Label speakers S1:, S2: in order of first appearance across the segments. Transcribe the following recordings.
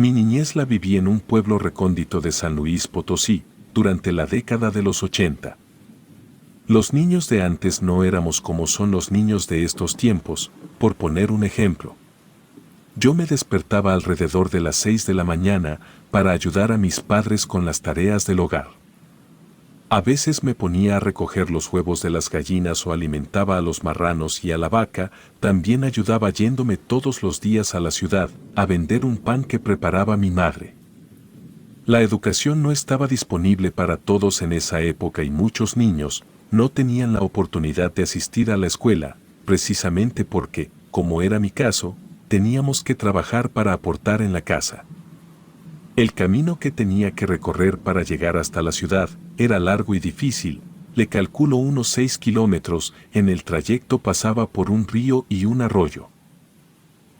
S1: Mi niñez la viví en un pueblo recóndito de San Luis Potosí, durante la década de los 80. Los niños de antes no éramos como son los niños de estos tiempos, por poner un ejemplo. Yo me despertaba alrededor de las 6 de la mañana para ayudar a mis padres con las tareas del hogar. A veces me ponía a recoger los huevos de las gallinas o alimentaba a los marranos y a la vaca, también ayudaba yéndome todos los días a la ciudad a vender un pan que preparaba mi madre. La educación no estaba disponible para todos en esa época y muchos niños no tenían la oportunidad de asistir a la escuela, precisamente porque, como era mi caso, teníamos que trabajar para aportar en la casa. El camino que tenía que recorrer para llegar hasta la ciudad era largo y difícil, le calculo unos 6 kilómetros, en el trayecto pasaba por un río y un arroyo.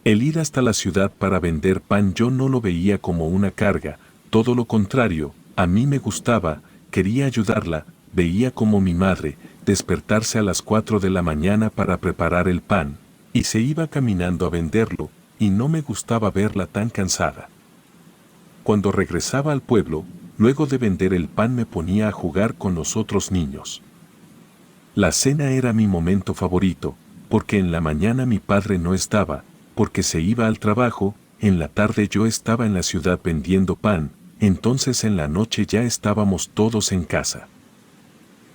S1: El ir hasta la ciudad para vender pan yo no lo veía como una carga, todo lo contrario, a mí me gustaba, quería ayudarla, veía como mi madre, despertarse a las 4 de la mañana para preparar el pan, y se iba caminando a venderlo, y no me gustaba verla tan cansada. Cuando regresaba al pueblo, luego de vender el pan me ponía a jugar con los otros niños. La cena era mi momento favorito, porque en la mañana mi padre no estaba, porque se iba al trabajo, en la tarde yo estaba en la ciudad vendiendo pan, entonces en la noche ya estábamos todos en casa.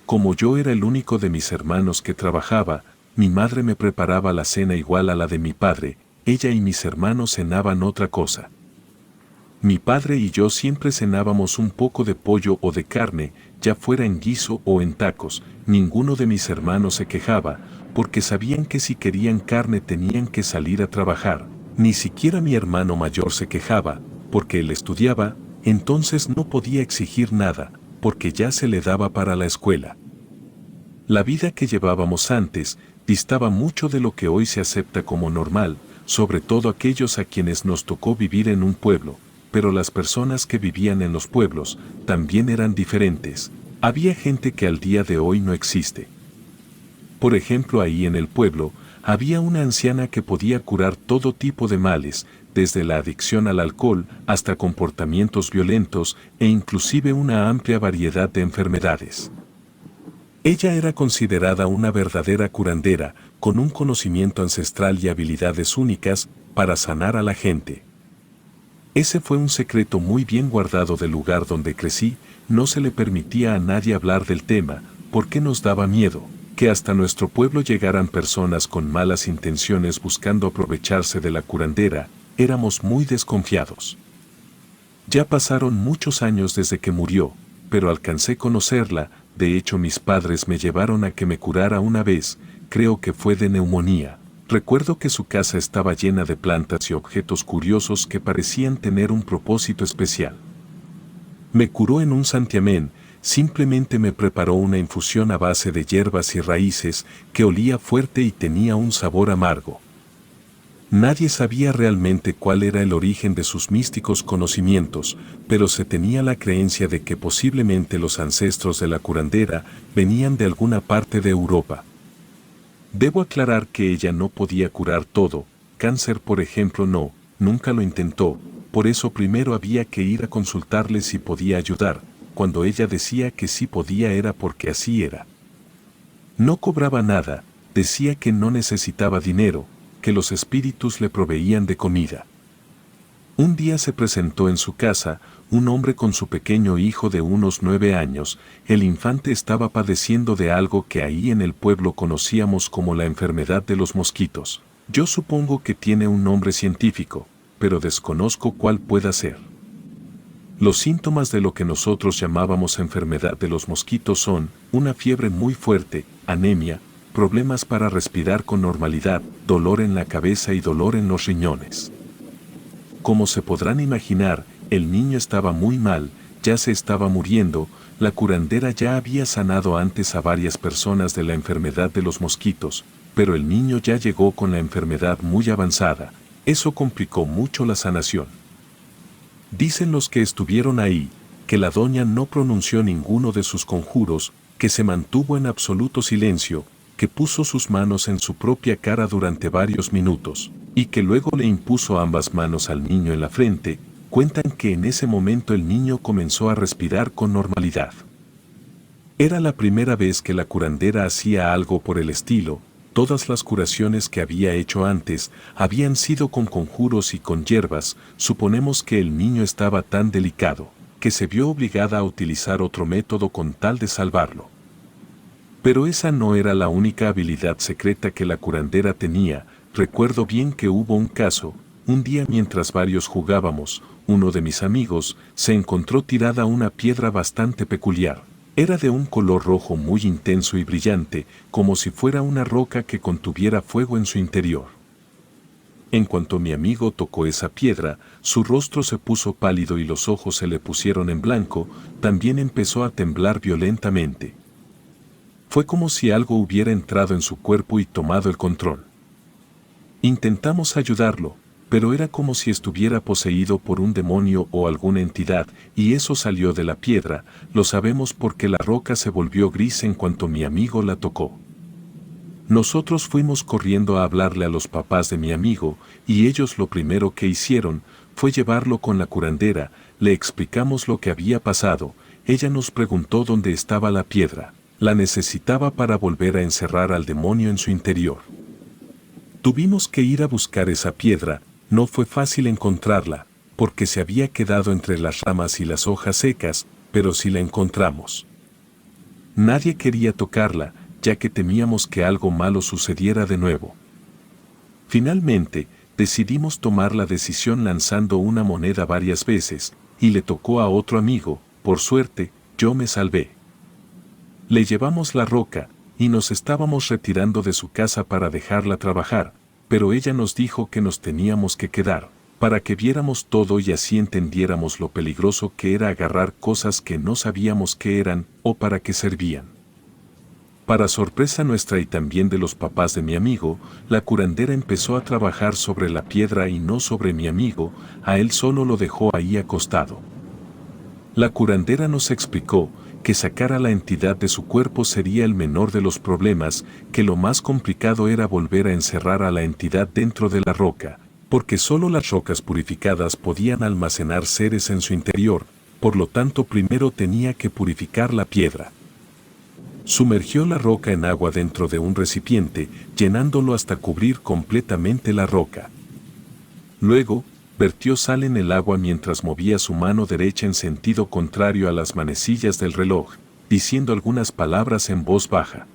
S1: Como yo era el único de mis hermanos que trabajaba, mi madre me preparaba la cena igual a la de mi padre, ella y mis hermanos cenaban otra cosa. Mi padre y yo siempre cenábamos un poco de pollo o de carne, ya fuera en guiso o en tacos, ninguno de mis hermanos se quejaba, porque sabían que si querían carne tenían que salir a trabajar, ni siquiera mi hermano mayor se quejaba, porque él estudiaba, entonces no podía exigir nada, porque ya se le daba para la escuela. La vida que llevábamos antes distaba mucho de lo que hoy se acepta como normal, sobre todo aquellos a quienes nos tocó vivir en un pueblo, pero las personas que vivían en los pueblos también eran diferentes. Había gente que al día de hoy no existe. Por ejemplo, ahí en el pueblo había una anciana que podía curar todo tipo de males, desde la adicción al alcohol hasta comportamientos violentos e inclusive una amplia variedad de enfermedades. Ella era considerada una verdadera curandera, con un conocimiento ancestral y habilidades únicas para sanar a la gente. Ese fue un secreto muy bien guardado del lugar donde crecí, no se le permitía a nadie hablar del tema, porque nos daba miedo, que hasta nuestro pueblo llegaran personas con malas intenciones buscando aprovecharse de la curandera, éramos muy desconfiados. Ya pasaron muchos años desde que murió, pero alcancé a conocerla, de hecho mis padres me llevaron a que me curara una vez, creo que fue de neumonía. Recuerdo que su casa estaba llena de plantas y objetos curiosos que parecían tener un propósito especial. Me curó en un santiamén, simplemente me preparó una infusión a base de hierbas y raíces que olía fuerte y tenía un sabor amargo. Nadie sabía realmente cuál era el origen de sus místicos conocimientos, pero se tenía la creencia de que posiblemente los ancestros de la curandera venían de alguna parte de Europa. Debo aclarar que ella no podía curar todo, cáncer por ejemplo no, nunca lo intentó, por eso primero había que ir a consultarle si podía ayudar, cuando ella decía que sí podía era porque así era. No cobraba nada, decía que no necesitaba dinero, que los espíritus le proveían de comida. Un día se presentó en su casa un hombre con su pequeño hijo de unos 9 años, el infante estaba padeciendo de algo que ahí en el pueblo conocíamos como la enfermedad de los mosquitos. Yo supongo que tiene un nombre científico, pero desconozco cuál pueda ser. Los síntomas de lo que nosotros llamábamos enfermedad de los mosquitos son una fiebre muy fuerte, anemia, problemas para respirar con normalidad, dolor en la cabeza y dolor en los riñones. Como se podrán imaginar, el niño estaba muy mal, ya se estaba muriendo, la curandera ya había sanado antes a varias personas de la enfermedad de los mosquitos, pero el niño ya llegó con la enfermedad muy avanzada, eso complicó mucho la sanación. Dicen los que estuvieron ahí, que la doña no pronunció ninguno de sus conjuros, que se mantuvo en absoluto silencio, que puso sus manos en su propia cara durante varios minutos, y que luego le impuso ambas manos al niño en la frente, Cuentan que en ese momento el niño comenzó a respirar con normalidad. Era la primera vez que la curandera hacía algo por el estilo. Todas las curaciones que había hecho antes habían sido con conjuros y con hierbas. Suponemos que el niño estaba tan delicado que se vio obligada a utilizar otro método con tal de salvarlo. Pero esa no era la única habilidad secreta que la curandera tenía. Recuerdo bien que hubo un caso, un día mientras varios jugábamos, uno de mis amigos se encontró tirada una piedra bastante peculiar. Era de un color rojo muy intenso y brillante, como si fuera una roca que contuviera fuego en su interior. En cuanto mi amigo tocó esa piedra, su rostro se puso pálido y los ojos se le pusieron en blanco, también empezó a temblar violentamente. Fue como si algo hubiera entrado en su cuerpo y tomado el control. Intentamos ayudarlo, pero era como si estuviera poseído por un demonio o alguna entidad, y eso salió de la piedra. Lo sabemos porque la roca se volvió gris en cuanto mi amigo la tocó. Nosotros fuimos corriendo a hablarle a los papás de mi amigo, y ellos lo primero que hicieron fue llevarlo con la curandera. Le explicamos lo que había pasado. Ella nos preguntó dónde estaba la piedra. La necesitaba para volver a encerrar al demonio en su interior. Tuvimos que ir a buscar esa piedra. No fue fácil encontrarla, porque se había quedado entre las ramas y las hojas secas, pero sí la encontramos. Nadie quería tocarla, ya que temíamos que algo malo sucediera de nuevo. Finalmente, decidimos tomar la decisión lanzando una moneda varias veces, y le tocó a otro amigo. Por suerte, yo me salvé. Le llevamos la roca, y nos estábamos retirando de su casa para dejarla trabajar, pero ella nos dijo que nos teníamos que quedar, para que viéramos todo y así entendiéramos lo peligroso que era agarrar cosas que no sabíamos qué eran o para qué servían. Para sorpresa nuestra y también de los papás de mi amigo, la curandera empezó a trabajar sobre la piedra y no sobre mi amigo, a él solo lo dejó ahí acostado. La curandera nos explicó que sacar a la entidad de su cuerpo sería el menor de los problemas, que lo más complicado era volver a encerrar a la entidad dentro de la roca, porque solo las rocas purificadas podían almacenar seres en su interior, por lo tanto primero tenía que purificar la piedra. Sumergió la roca en agua dentro de un recipiente, llenándolo hasta cubrir completamente la roca. Luego, vertió sal en el agua mientras movía su mano derecha en sentido contrario a las manecillas del reloj, diciendo algunas palabras en voz baja.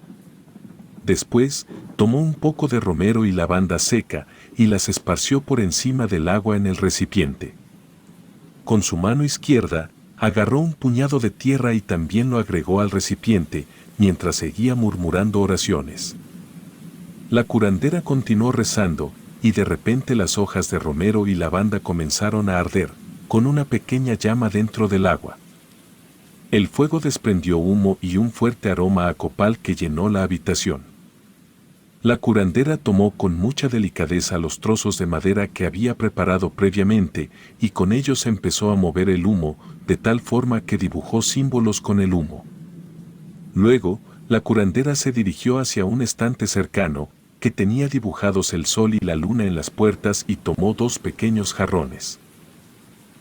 S1: Después, tomó un poco de romero y lavanda seca y las esparció por encima del agua en el recipiente. Con su mano izquierda, agarró un puñado de tierra y también lo agregó al recipiente, mientras seguía murmurando oraciones. La curandera continuó rezando, y de repente las hojas de romero y lavanda comenzaron a arder, con una pequeña llama dentro del agua. El fuego desprendió humo y un fuerte aroma a copal que llenó la habitación. La curandera tomó con mucha delicadeza los trozos de madera que había preparado previamente, y con ellos empezó a mover el humo, de tal forma que dibujó símbolos con el humo. Luego, la curandera se dirigió hacia un estante cercano, que tenía dibujados el sol y la luna en las puertas y tomó 2 pequeños jarrones.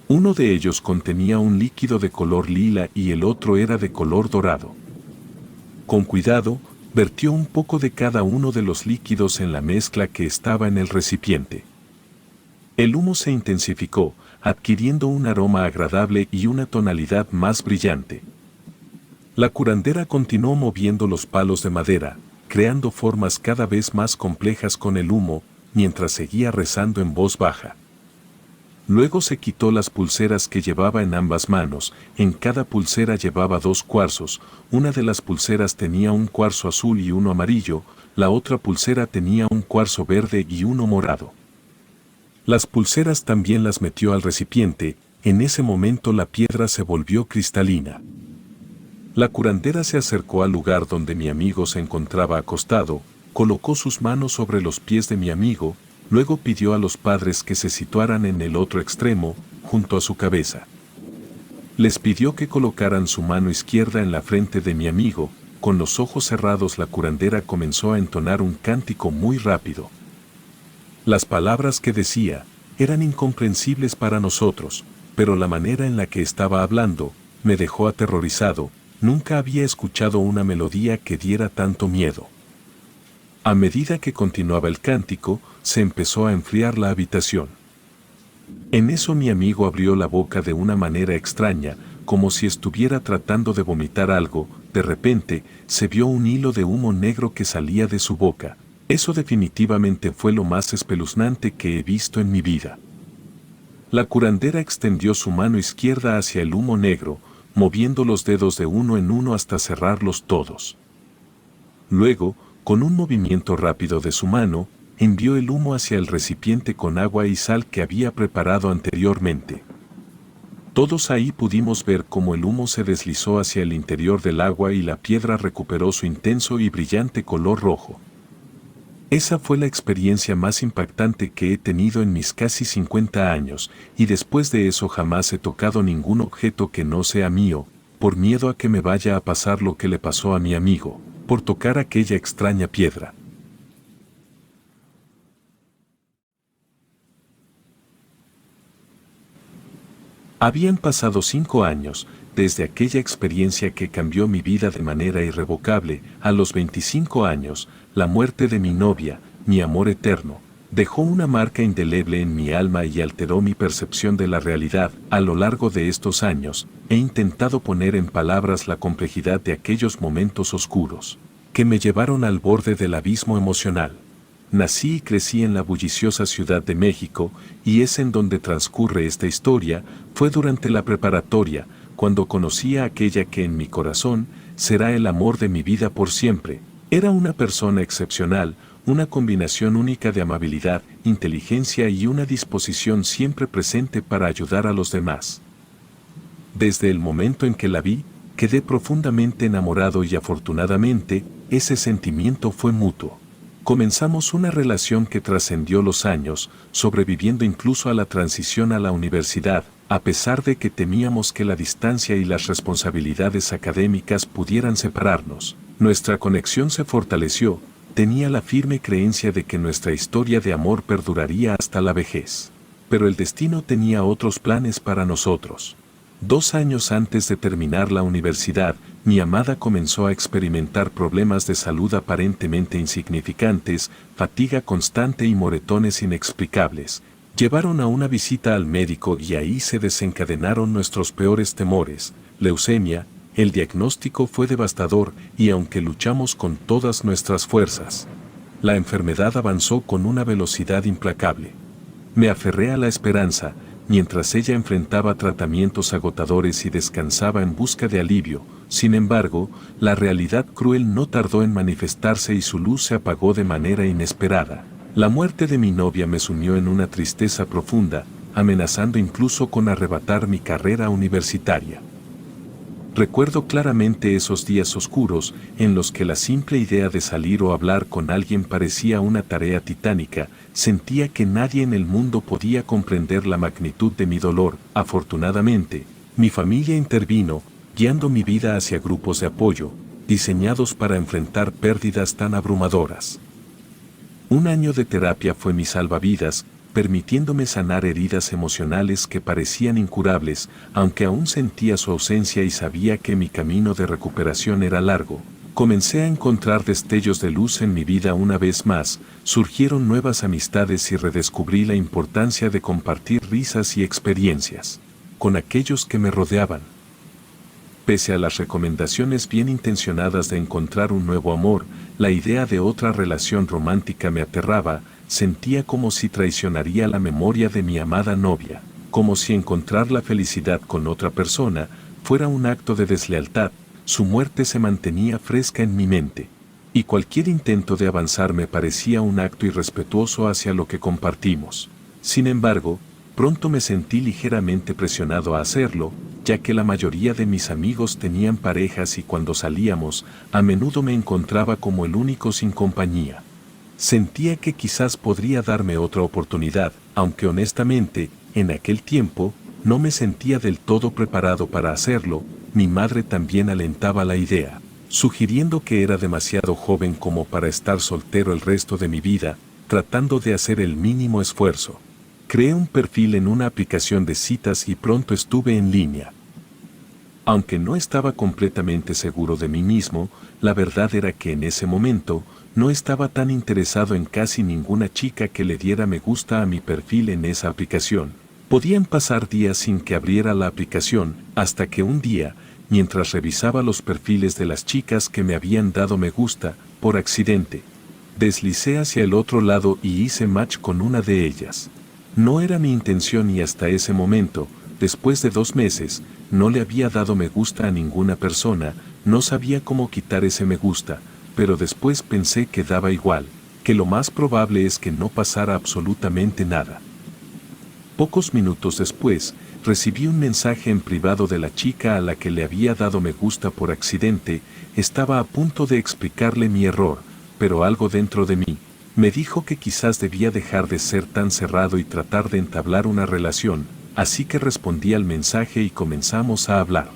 S1: Uno de ellos contenía un líquido de color lila y el otro era de color dorado. Con cuidado, vertió un poco de cada uno de los líquidos en la mezcla que estaba en el recipiente. El humo se intensificó, adquiriendo un aroma agradable y una tonalidad más brillante. La curandera continuó moviendo los palos de madera, creando formas cada vez más complejas con el humo, mientras seguía rezando en voz baja. Luego se quitó las pulseras que llevaba en ambas manos. En cada pulsera llevaba 2 cuarzos. Una de las pulseras tenía un cuarzo azul y uno amarillo, la otra pulsera tenía un cuarzo verde y uno morado. Las pulseras también las metió al recipiente. En ese momento la piedra se volvió cristalina. La curandera se acercó al lugar donde mi amigo se encontraba acostado, colocó sus manos sobre los pies de mi amigo, luego pidió a los padres que se situaran en el otro extremo, junto a su cabeza. Les pidió que colocaran su mano izquierda en la frente de mi amigo. Con los ojos cerrados la curandera comenzó a entonar un cántico muy rápido. Las palabras que decía eran incomprensibles para nosotros, pero la manera en la que estaba hablando me dejó aterrorizado. Nunca había escuchado una melodía que diera tanto miedo. A medida que continuaba el cántico, se empezó a enfriar la habitación. En eso mi amigo abrió la boca de una manera extraña, como si estuviera tratando de vomitar algo. De repente, se vio un hilo de humo negro que salía de su boca. Eso definitivamente fue lo más espeluznante que he visto en mi vida. La curandera extendió su mano izquierda hacia el humo negro, moviendo los dedos de uno en uno hasta cerrarlos todos. Luego, con un movimiento rápido de su mano, envió el humo hacia el recipiente con agua y sal que había preparado anteriormente. Todos ahí pudimos ver cómo el humo se deslizó hacia el interior del agua y la piedra recuperó su intenso y brillante color rojo. Esa fue la experiencia más impactante que he tenido en mis casi 50 años, y después de eso jamás he tocado ningún objeto que no sea mío, por miedo a que me vaya a pasar lo que le pasó a mi amigo, por tocar aquella extraña piedra. Habían pasado 5 años, desde aquella experiencia que cambió mi vida de manera irrevocable. A los 25 años, la muerte de mi novia, mi amor eterno, dejó una marca indeleble en mi alma y alteró mi percepción de la realidad. A lo largo de estos años, he intentado poner en palabras la complejidad de aquellos momentos oscuros, que me llevaron al borde del abismo emocional. Nací y crecí en la bulliciosa Ciudad de México, y es en donde transcurre esta historia. Fue durante la preparatoria, cuando conocí a aquella que en mi corazón será el amor de mi vida por siempre. Era una persona excepcional, una combinación única de amabilidad, inteligencia y una disposición siempre presente para ayudar a los demás. Desde el momento en que la vi, quedé profundamente enamorado y afortunadamente, ese sentimiento fue mutuo. Comenzamos una relación que trascendió los años, sobreviviendo incluso a la transición a la universidad, a pesar de que temíamos que la distancia y las responsabilidades académicas pudieran separarnos. Nuestra conexión se fortaleció. Tenía la firme creencia de que nuestra historia de amor perduraría hasta la vejez. Pero el destino tenía otros planes para nosotros. 2 años antes de terminar la universidad, mi amada comenzó a experimentar problemas de salud aparentemente insignificantes, fatiga constante y moretones inexplicables. Llevaron a una visita al médico y ahí se desencadenaron nuestros peores temores: leucemia. El diagnóstico fue devastador y aunque luchamos con todas nuestras fuerzas, la enfermedad avanzó con una velocidad implacable. Me aferré a la esperanza, mientras ella enfrentaba tratamientos agotadores y descansaba en busca de alivio. Sin embargo, la realidad cruel no tardó en manifestarse y su luz se apagó de manera inesperada. La muerte de mi novia me sumió en una tristeza profunda, amenazando incluso con arrebatar mi carrera universitaria. Recuerdo claramente esos días oscuros en los que la simple idea de salir o hablar con alguien parecía una tarea titánica. Sentía que nadie en el mundo podía comprender la magnitud de mi dolor. Afortunadamente, mi familia intervino, guiando mi vida hacia grupos de apoyo, diseñados para enfrentar pérdidas tan abrumadoras. 1 año de terapia fue mi salvavidas, permitiéndome sanar heridas emocionales que parecían incurables. Aunque aún sentía su ausencia y sabía que mi camino de recuperación era largo, comencé a encontrar destellos de luz en mi vida una vez más. Surgieron nuevas amistades y redescubrí la importancia de compartir risas y experiencias con aquellos que me rodeaban. Pese a las recomendaciones bien intencionadas de encontrar un nuevo amor, la idea de otra relación romántica me aterraba. Sentía como si traicionaría la memoria de mi amada novia, como si encontrar la felicidad con otra persona fuera un acto de deslealtad. Su muerte se mantenía fresca en mi mente, y cualquier intento de avanzar me parecía un acto irrespetuoso hacia lo que compartimos. Sin embargo, pronto me sentí ligeramente presionado a hacerlo, ya que la mayoría de mis amigos tenían parejas y cuando salíamos, a menudo me encontraba como el único sin compañía. Sentía que quizás podría darme otra oportunidad, aunque honestamente, en aquel tiempo, no me sentía del todo preparado para hacerlo. Mi madre también alentaba la idea, sugiriendo que era demasiado joven como para estar soltero el resto de mi vida, tratando de hacer el mínimo esfuerzo. Creé un perfil en una aplicación de citas y pronto estuve en línea. Aunque no estaba completamente seguro de mí mismo, la verdad era que en ese momento no estaba tan interesado en casi ninguna chica que le diera me gusta a mi perfil en esa aplicación. Podían pasar días sin que abriera la aplicación, hasta que un día, mientras revisaba los perfiles de las chicas que me habían dado me gusta, por accidente, deslicé hacia el otro lado y hice match con una de ellas. No era mi intención y hasta ese momento, después de 2 meses, no le había dado me gusta a ninguna persona, no sabía cómo quitar ese me gusta, pero después pensé que daba igual, que lo más probable es que no pasara absolutamente nada. Pocos minutos después, recibí un mensaje en privado de la chica a la que le había dado me gusta por accidente. Estaba a punto de explicarle mi error, pero algo dentro de mí me dijo que quizás debía dejar de ser tan cerrado y tratar de entablar una relación, así que respondí al mensaje y comenzamos a hablar.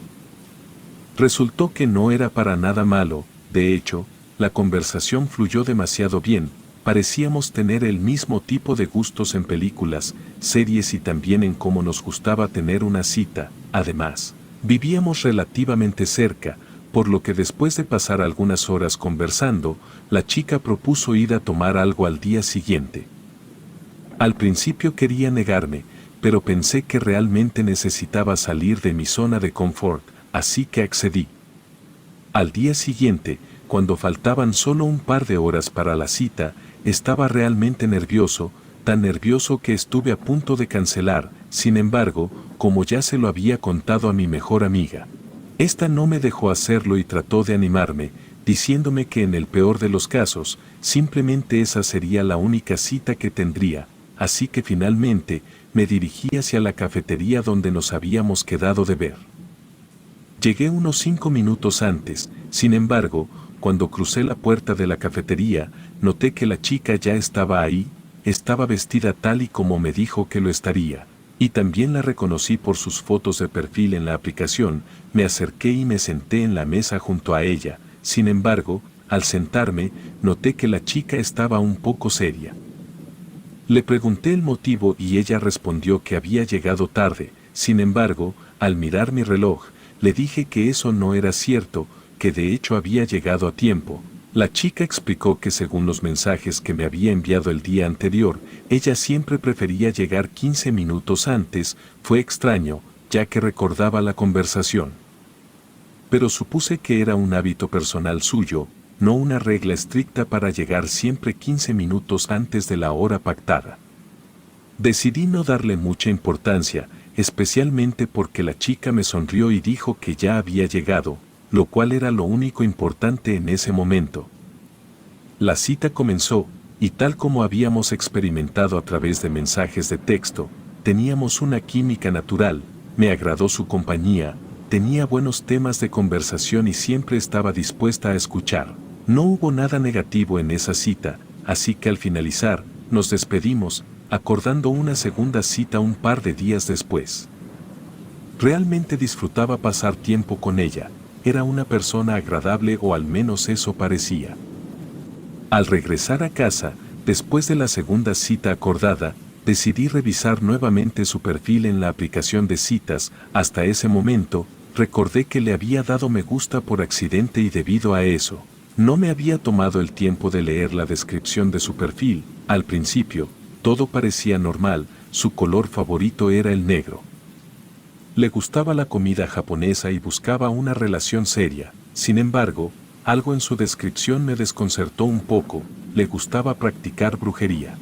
S1: Resultó que no era para nada malo, de hecho, la conversación fluyó demasiado bien, parecíamos tener el mismo tipo de gustos en películas, series y también en cómo nos gustaba tener una cita. Además, vivíamos relativamente cerca, por lo que después de pasar algunas horas conversando, la chica propuso ir a tomar algo al día siguiente. Al principio quería negarme, pero pensé que realmente necesitaba salir de mi zona de confort, así que accedí. Al día siguiente, cuando faltaban solo un par de horas para la cita, estaba realmente nervioso, tan nervioso que estuve a punto de cancelar. Sin embargo, como ya se lo había contado a mi mejor amiga, esta no me dejó hacerlo y trató de animarme, diciéndome que en el peor de los casos, simplemente esa sería la única cita que tendría, así que finalmente me dirigí hacia la cafetería donde nos habíamos quedado de ver. Llegué unos 5 minutos antes, sin embargo, cuando crucé la puerta de la cafetería, noté que la chica ya estaba ahí, estaba vestida tal y como me dijo que lo estaría, y también la reconocí por sus fotos de perfil en la aplicación. Me acerqué y me senté en la mesa junto a ella. Sin embargo, al sentarme, noté que la chica estaba un poco seria. Le pregunté el motivo y ella respondió que había llegado tarde. Sin embargo, al mirar mi reloj, le dije que eso no era cierto, que de hecho había llegado a tiempo. La chica explicó que según los mensajes que me había enviado el día anterior, ella siempre prefería llegar 15 minutos antes. Fue extraño, ya que recordaba la conversación. Pero supuse que era un hábito personal suyo, no una regla estricta para llegar siempre 15 minutos antes de la hora pactada. Decidí no darle mucha importancia, especialmente porque la chica me sonrió y dijo que ya había llegado, lo cual era lo único importante en ese momento. La cita comenzó, y tal como habíamos experimentado a través de mensajes de texto, teníamos una química natural. Me agradó su compañía, tenía buenos temas de conversación y siempre estaba dispuesta a escuchar. No hubo nada negativo en esa cita, así que al finalizar, nos despedimos, acordando una segunda cita un par de días después. Realmente disfrutaba pasar tiempo con ella. Era una persona agradable, o al menos eso parecía. Al regresar a casa, después de la segunda cita acordada, decidí revisar nuevamente su perfil en la aplicación de citas. Hasta ese momento, recordé que le había dado me gusta por accidente y debido a eso, no me había tomado el tiempo de leer la descripción de su perfil. Al principio, todo parecía normal, su color favorito era el negro. Le gustaba la comida japonesa y buscaba una relación seria. Sin embargo, algo en su descripción me desconcertó un poco: le gustaba practicar brujería.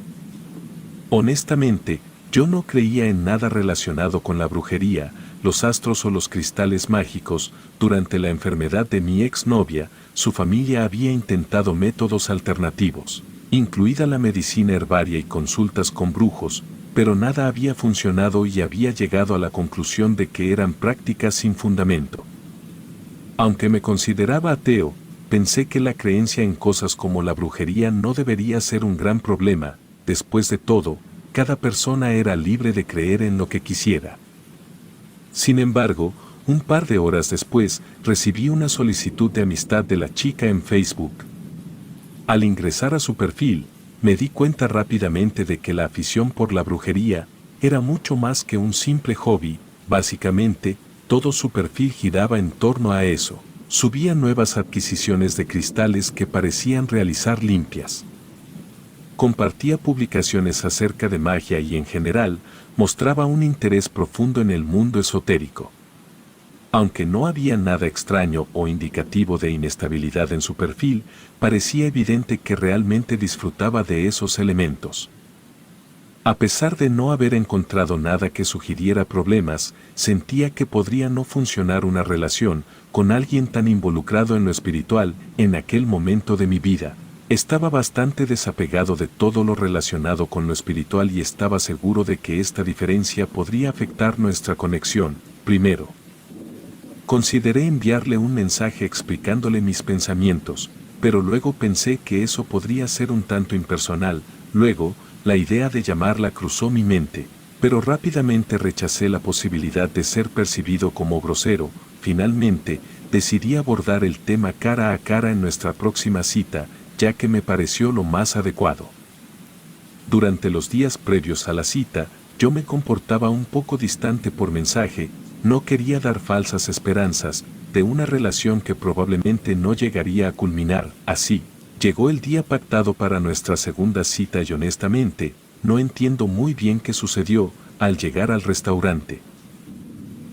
S1: Honestamente, yo no creía en nada relacionado con la brujería, los astros o los cristales mágicos. Durante la enfermedad de mi exnovia, su familia había intentado métodos alternativos, incluida la medicina herbaria y consultas con brujos, pero nada había funcionado y había llegado a la conclusión de que eran prácticas sin fundamento. Aunque me consideraba ateo, pensé que la creencia en cosas como la brujería no debería ser un gran problema. Después de todo, cada persona era libre de creer en lo que quisiera. Sin embargo, un par de horas después, recibí una solicitud de amistad de la chica en Facebook. Al ingresar a su perfil, me di cuenta rápidamente de que la afición por la brujería era mucho más que un simple hobby, básicamente, todo su perfil giraba en torno a eso. Subía nuevas adquisiciones de cristales que parecían realizar limpias. Compartía publicaciones acerca de magia y en general, mostraba un interés profundo en el mundo esotérico. Aunque no había nada extraño o indicativo de inestabilidad en su perfil, parecía evidente que realmente disfrutaba de esos elementos. A pesar de no haber encontrado nada que sugiriera problemas, sentía que podría no funcionar una relación con alguien tan involucrado en lo espiritual en aquel momento de mi vida. Estaba bastante desapegado de todo lo relacionado con lo espiritual y estaba seguro de que esta diferencia podría afectar nuestra conexión. Primero, consideré enviarle un mensaje explicándole mis pensamientos, pero luego pensé que eso podría ser un tanto impersonal. Luego, la idea de llamarla cruzó mi mente, pero rápidamente rechacé la posibilidad de ser percibido como grosero. Finalmente, decidí abordar el tema cara a cara en nuestra próxima cita, ya que me pareció lo más adecuado. Durante los días previos a la cita, yo me comportaba un poco distante por mensaje, no quería dar falsas esperanzas de una relación que probablemente no llegaría a culminar. Así, llegó el día pactado para nuestra segunda cita y honestamente, no entiendo muy bien qué sucedió al llegar al restaurante.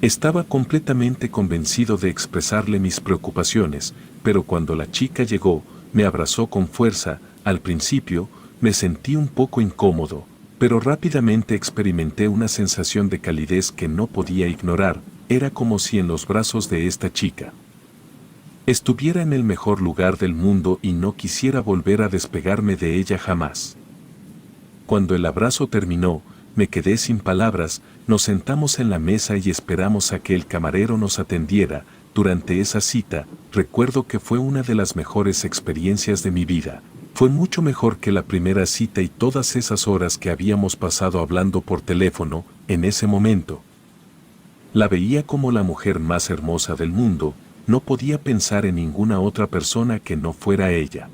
S1: Estaba completamente convencido de expresarle mis preocupaciones, pero cuando la chica llegó, me abrazó con fuerza. Al principio, me sentí un poco incómodo, pero rápidamente experimenté una sensación de calidez que no podía ignorar. Era como si en los brazos de esta chica estuviera en el mejor lugar del mundo y no quisiera volver a despegarme de ella jamás. Cuando el abrazo terminó, me quedé sin palabras. Nos sentamos en la mesa y esperamos a que el camarero nos atendiera. Durante esa cita, recuerdo que fue una de las mejores experiencias de mi vida. Fue mucho mejor que la primera cita y todas esas horas que habíamos pasado hablando por teléfono. En ese momento, la veía como la mujer más hermosa del mundo. No podía pensar en ninguna otra persona que no fuera ella.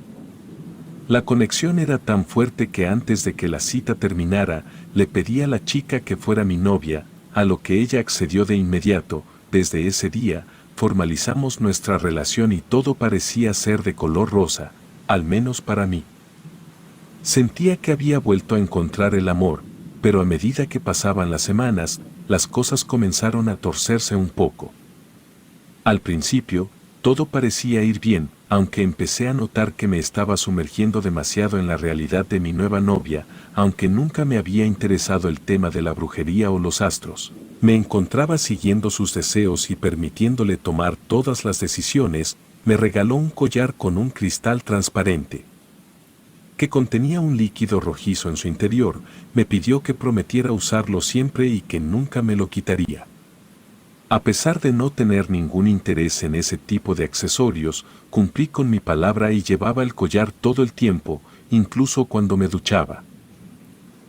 S1: La conexión era tan fuerte que antes de que la cita terminara, le pedí a la chica que fuera mi novia, a lo que ella accedió de inmediato. Desde ese día, formalizamos nuestra relación y todo parecía ser de color rosa, al menos para mí. Sentía que había vuelto a encontrar el amor, pero a medida que pasaban las semanas, las cosas comenzaron a torcerse un poco. Al principio, todo parecía ir bien, aunque empecé a notar que me estaba sumergiendo demasiado en la realidad de mi nueva novia. Aunque nunca me había interesado el tema de la brujería o los astros, me encontraba siguiendo sus deseos y permitiéndole tomar todas las decisiones. Me regaló un collar con un cristal transparente que contenía un líquido rojizo en su interior. Me pidió que prometiera usarlo siempre y que nunca me lo quitaría. A pesar de no tener ningún interés en ese tipo de accesorios, cumplí con mi palabra y llevaba el collar todo el tiempo, incluso cuando me duchaba.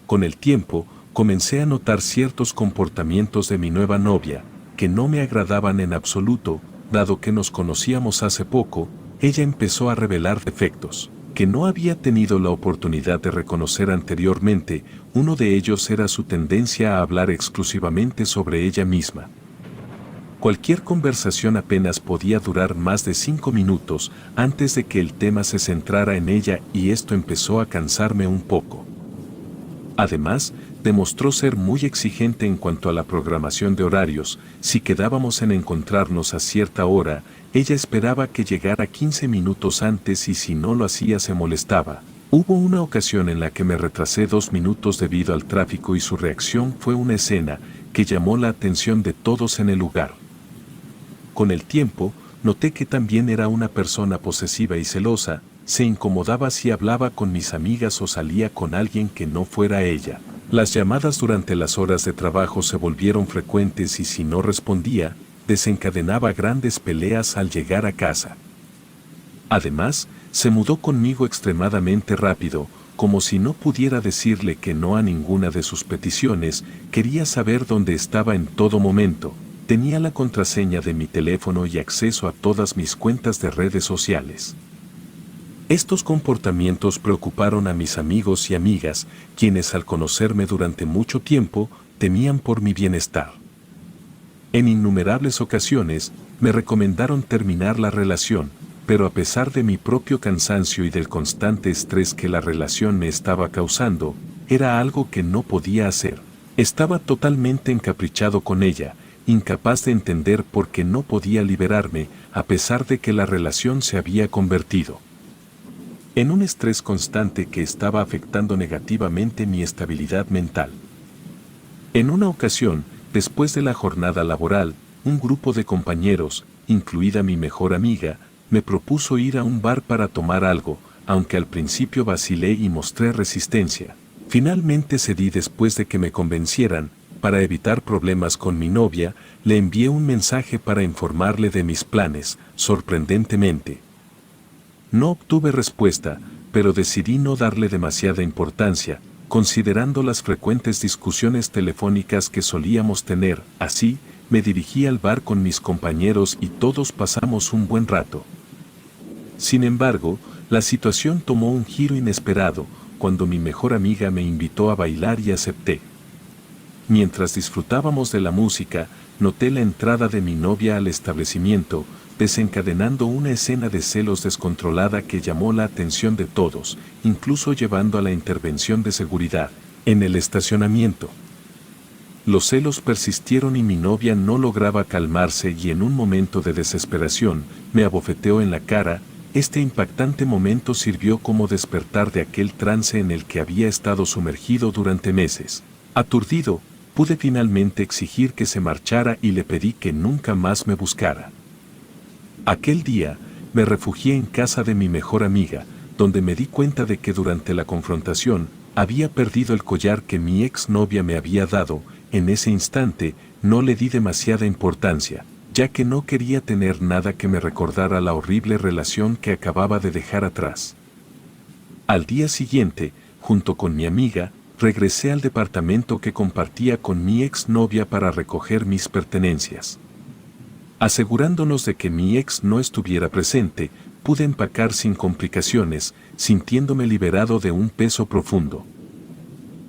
S1: Con el tiempo, comencé a notar ciertos comportamientos de mi nueva novia, que no me agradaban en absoluto. Dado que nos conocíamos hace poco, ella empezó a revelar defectos que no había tenido la oportunidad de reconocer anteriormente. Uno de ellos era su tendencia a hablar exclusivamente sobre ella misma. Cualquier conversación apenas podía durar más de 5 minutos antes de que el tema se centrara en ella, y esto empezó a cansarme un poco. Además, demostró ser muy exigente en cuanto a la programación de horarios. Si quedábamos en encontrarnos a cierta hora, ella esperaba que llegara 15 minutos antes y si no lo hacía se molestaba. Hubo una ocasión en la que me retrasé 2 minutos debido al tráfico y su reacción fue una escena que llamó la atención de todos en el lugar. Con el tiempo, noté que también era una persona posesiva y celosa. Se incomodaba si hablaba con mis amigas o salía con alguien que no fuera ella. Las llamadas durante las horas de trabajo se volvieron frecuentes y si no respondía, desencadenaba grandes peleas al llegar a casa. Además, se mudó conmigo extremadamente rápido, como si no pudiera decirle que no a ninguna de sus peticiones. Quería saber dónde estaba en todo momento. Tenía la contraseña de mi teléfono y acceso a todas mis cuentas de redes sociales. Estos comportamientos preocuparon a mis amigos y amigas, quienes al conocerme durante mucho tiempo, temían por mi bienestar. En innumerables ocasiones, me recomendaron terminar la relación, pero a pesar de mi propio cansancio y del constante estrés que la relación me estaba causando, era algo que no podía hacer. Estaba totalmente encaprichado con ella, incapaz de entender por qué no podía liberarme, a pesar de que la relación se había convertido en un estrés constante que estaba afectando negativamente mi estabilidad mental. En una ocasión, después de la jornada laboral, un grupo de compañeros, incluida mi mejor amiga, me propuso ir a un bar para tomar algo, aunque al principio vacilé y mostré resistencia. Finalmente cedí después de que me convencieran. Para evitar problemas con mi novia, le envié un mensaje para informarle de mis planes. Sorprendentemente, no obtuve respuesta, pero decidí no darle demasiada importancia, considerando las frecuentes discusiones telefónicas que solíamos tener. Así, me dirigí al bar con mis compañeros y todos pasamos un buen rato. Sin embargo, la situación tomó un giro inesperado, cuando mi mejor amiga me invitó a bailar y acepté. Mientras disfrutábamos de la música, noté la entrada de mi novia al establecimiento, desencadenando una escena de celos descontrolada que llamó la atención de todos, incluso llevando a la intervención de seguridad en el estacionamiento. Los celos persistieron y mi novia no lograba calmarse y en un momento de desesperación, me abofeteó en la cara. Este impactante momento sirvió como despertar de aquel trance en el que había estado sumergido durante meses. Aturdido, pude finalmente exigir que se marchara y le pedí que nunca más me buscara. Aquel día, me refugié en casa de mi mejor amiga, donde me di cuenta de que durante la confrontación, había perdido el collar que mi exnovia me había dado. En ese instante, no le di demasiada importancia, ya que no quería tener nada que me recordara la horrible relación que acababa de dejar atrás. Al día siguiente, junto con mi amiga, regresé al departamento que compartía con mi exnovia para recoger mis pertenencias. Asegurándonos de que mi ex no estuviera presente, pude empacar sin complicaciones, sintiéndome liberado de un peso profundo.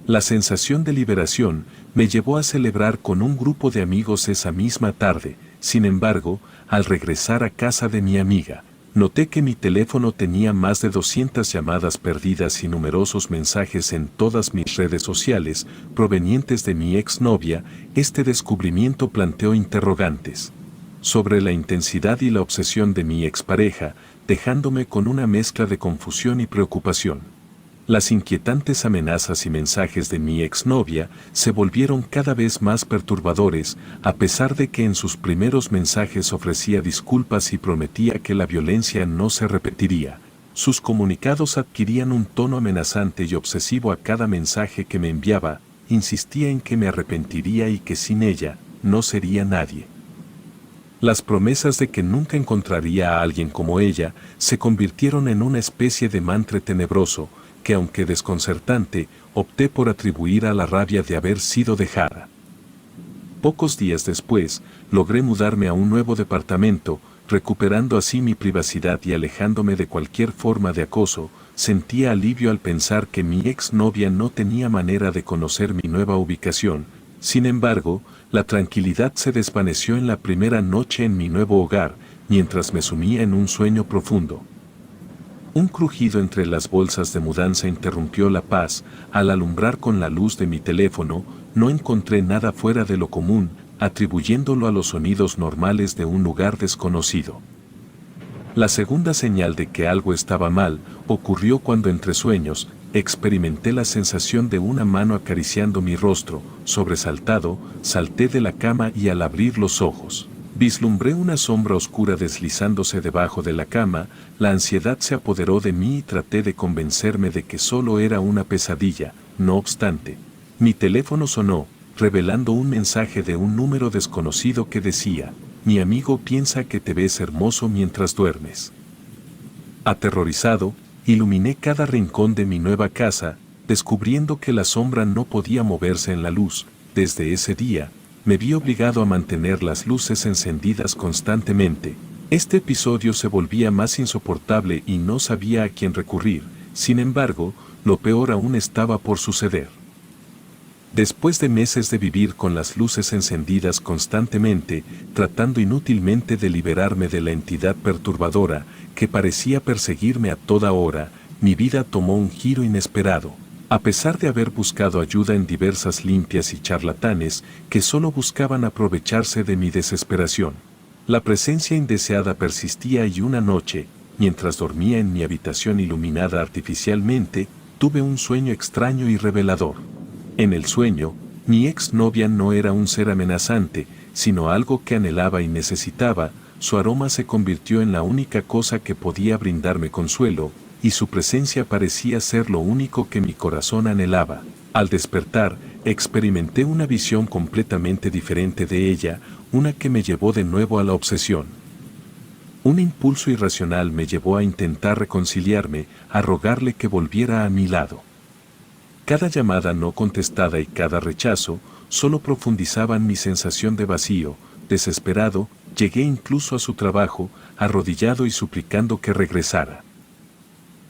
S1: La sensación de liberación me llevó a celebrar con un grupo de amigos esa misma tarde. Sin embargo, al regresar a casa de mi amiga, noté que mi teléfono tenía más de 200 llamadas perdidas y numerosos mensajes en todas mis redes sociales provenientes de mi exnovia. Este descubrimiento planteó interrogantes sobre la intensidad y la obsesión de mi expareja, dejándome con una mezcla de confusión y preocupación. Las inquietantes amenazas y mensajes de mi exnovia se volvieron cada vez más perturbadores, a pesar de que en sus primeros mensajes ofrecía disculpas y prometía que la violencia no se repetiría. Sus comunicados adquirían un tono amenazante y obsesivo a cada mensaje que me enviaba. Insistía en que me arrepentiría y que sin ella, no sería nadie. Las promesas de que nunca encontraría a alguien como ella se convirtieron en una especie de mantra tenebroso, que aunque desconcertante, opté por atribuir a la rabia de haber sido dejada. Pocos días después, logré mudarme a un nuevo departamento, recuperando así mi privacidad y alejándome de cualquier forma de acoso. Sentía alivio al pensar que mi exnovia no tenía manera de conocer mi nueva ubicación. Sin embargo, la tranquilidad se desvaneció en la primera noche en mi nuevo hogar, mientras me sumía en un sueño profundo. Un crujido entre las bolsas de mudanza interrumpió la paz. Al alumbrar con la luz de mi teléfono, no encontré nada fuera de lo común, atribuyéndolo a los sonidos normales de un lugar desconocido. La segunda señal de que algo estaba mal ocurrió cuando entre sueños experimenté la sensación de una mano acariciando mi rostro. Sobresaltado, salté de la cama y al abrir los ojos, vislumbré una sombra oscura deslizándose debajo de la cama. La ansiedad se apoderó de mí y traté de convencerme de que solo era una pesadilla. No obstante, mi teléfono sonó, revelando un mensaje de un número desconocido que decía: "Mi amigo piensa que te ves hermoso mientras duermes". Aterrorizado, iluminé cada rincón de mi nueva casa, descubriendo que la sombra no podía moverse en la luz. Desde ese día, me vi obligado a mantener las luces encendidas constantemente. Este episodio se volvía más insoportable y no sabía a quién recurrir. Sin embargo, lo peor aún estaba por suceder. Después de meses de vivir con las luces encendidas constantemente, tratando inútilmente de liberarme de la entidad perturbadora que parecía perseguirme a toda hora, mi vida tomó un giro inesperado. A pesar de haber buscado ayuda en diversas limpias y charlatanes que solo buscaban aprovecharse de mi desesperación, la presencia indeseada persistía y una noche, mientras dormía en mi habitación iluminada artificialmente, tuve un sueño extraño y revelador. En el sueño, mi exnovia no era un ser amenazante, sino algo que anhelaba y necesitaba. Su aroma se convirtió en la única cosa que podía brindarme consuelo, y su presencia parecía ser lo único que mi corazón anhelaba. Al despertar, experimenté una visión completamente diferente de ella, una que me llevó de nuevo a la obsesión. Un impulso irracional me llevó a intentar reconciliarme, a rogarle que volviera a mi lado. Cada llamada no contestada y cada rechazo solo profundizaban mi sensación de vacío. Desesperado, llegué incluso a su trabajo, arrodillado y suplicando que regresara.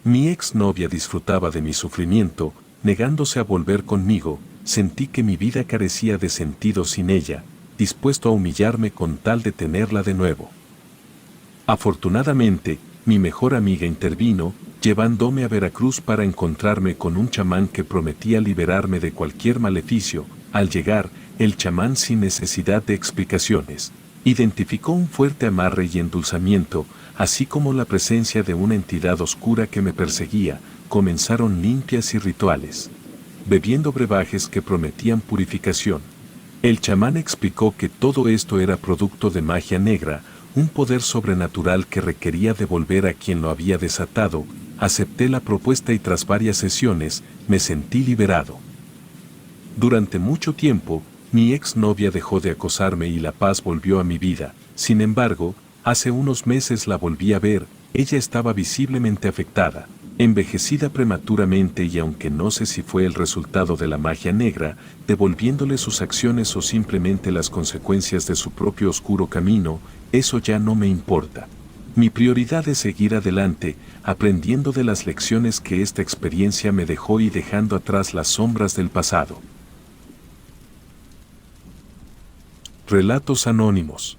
S1: Mi exnovia disfrutaba de mi sufrimiento, negándose a volver conmigo. Sentí que mi vida carecía de sentido sin ella, dispuesto a humillarme con tal de tenerla de nuevo. Afortunadamente, mi mejor amiga intervino, llevándome a Veracruz para encontrarme con un chamán que prometía liberarme de cualquier maleficio. Al llegar, el chamán, sin necesidad de explicaciones, identificó un fuerte amarre y endulzamiento, así como la presencia de una entidad oscura que me perseguía. Comenzaron limpias y rituales, bebiendo brebajes que prometían purificación. El chamán explicó que todo esto era producto de magia negra, un poder sobrenatural que requería devolver a quien lo había desatado. Acepté la propuesta y tras varias sesiones, me sentí liberado. Durante mucho tiempo, mi exnovia dejó de acosarme y la paz volvió a mi vida. Sin embargo, hace unos meses la volví a ver. Ella estaba visiblemente afectada, envejecida prematuramente, y aunque no sé si fue el resultado de la magia negra, devolviéndole sus acciones o simplemente las consecuencias de su propio oscuro camino, eso ya no me importa. Mi prioridad es seguir adelante, aprendiendo de las lecciones que esta experiencia me dejó y dejando atrás las sombras del pasado. Relatos anónimos.